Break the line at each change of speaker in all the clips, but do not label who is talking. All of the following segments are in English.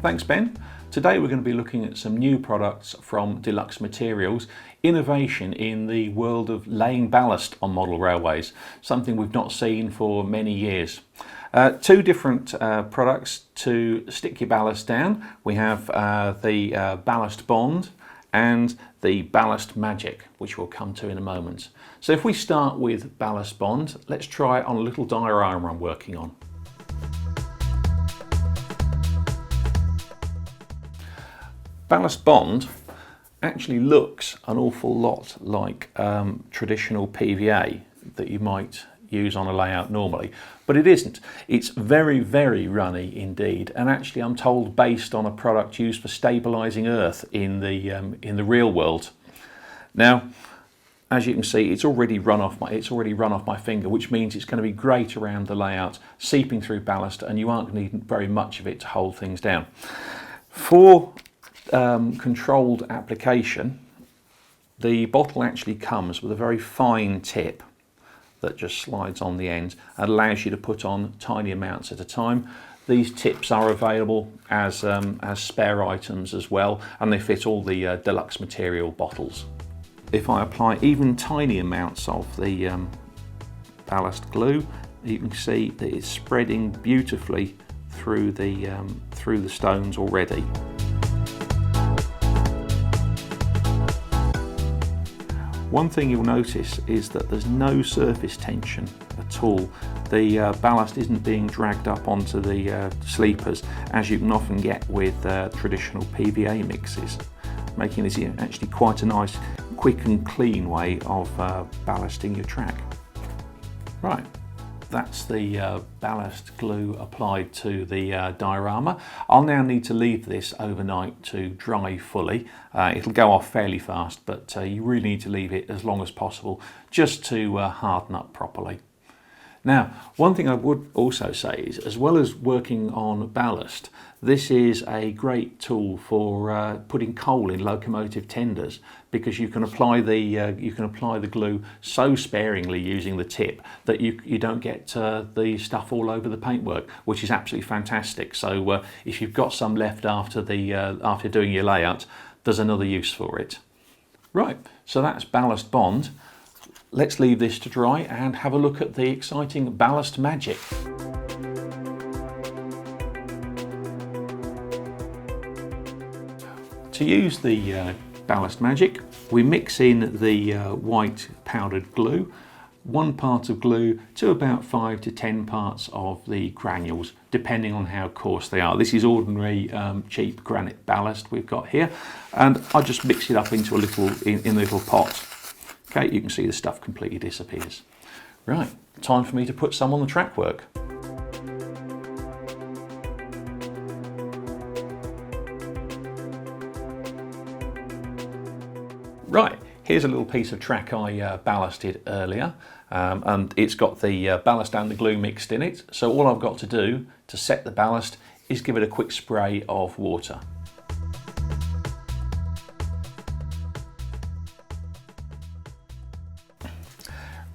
Thanks, Ben. Today we're going to be looking at some new products from Deluxe Materials, innovation in the world of laying ballast on model railways, something we've not seen for many years. Two different products to stick your ballast down. We have the Ballast Bond and the Ballast Magic, which we'll come to in a moment. So if we start with Ballast Bond, let's try it on a little diorama I'm working on. Ballast Bond actually looks an awful lot like traditional PVA that you might use on a layout normally, but it isn't. It's very, very runny indeed, and actually I'm told based on a product used for stabilizing earth in the real world. Now, as you can see, it's already run off my finger, which means it's going to be great around the layout, seeping through ballast, and you aren't going to need very much of it to hold things down. For controlled application, the bottle actually comes with a very fine tip that just slides on the end and allows you to put on tiny amounts at a time. These tips are available as spare items as well, and they fit all the Deluxe Material bottles. If I apply even tiny amounts of the ballast glue, you can see that it's spreading beautifully through the stones already. One thing you'll notice is that there's no surface tension at all. The ballast isn't being dragged up onto the sleepers, as you can often get with traditional PVA mixes, making this actually quite a nice, quick and clean way of ballasting your track. Right. That's the ballast glue applied to the diorama. I'll now need to leave this overnight to dry fully. It'll go off fairly fast, but you really need to leave it as long as possible just to harden up properly. Now, one thing I would also say is, as well as working on ballast, this is a great tool for putting coal in locomotive tenders, because you can apply the glue so sparingly using the tip that you don't get the stuff all over the paintwork, which is absolutely fantastic. So if you've got some left after doing your layout, there's another use for it. Right, so that's Ballast Bond. Let's leave this to dry and have a look at the exciting Ballast Magic. To use the Ballast Magic, we mix in the white powdered glue, 1 part of glue to about 5 to 10 parts of the granules, depending on how coarse they are. This is ordinary cheap granite ballast we've got here, and I'll just mix it up into a little pot. Okay, you can see the stuff completely disappears. Right, time for me to put some on the track work. Right, here's a little piece of track I ballasted earlier, and it's got the ballast and the glue mixed in it. So all I've got to do to set the ballast is give it a quick spray of water.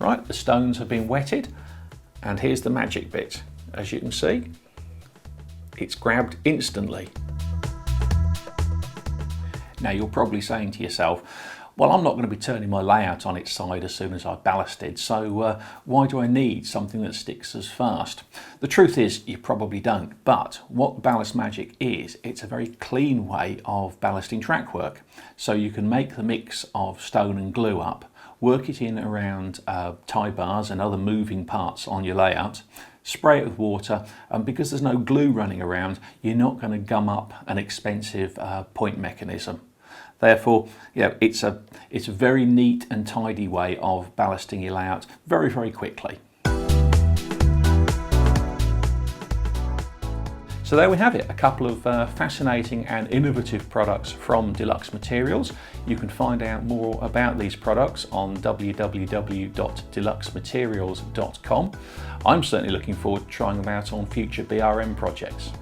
Right, the stones have been wetted, and here's the magic bit. As you can see, it's grabbed instantly. Now you're probably saying to yourself, well, I'm not going to be turning my layout on its side as soon as I've ballasted, so why do I need something that sticks as fast? The truth is, you probably don't, but what Ballast Magic is, it's a very clean way of ballasting track work. So you can make the mix of stone and glue up, work it in around tie bars and other moving parts on your layout, spray it with water, and because there's no glue running around, you're not going to gum up an expensive point mechanism. Therefore, it's a very neat and tidy way of ballasting your layout very, very quickly. So there we have it, a couple of fascinating and innovative products from Deluxe Materials. You can find out more about these products on www.deluxematerials.com. I'm certainly looking forward to trying them out on future BRM projects.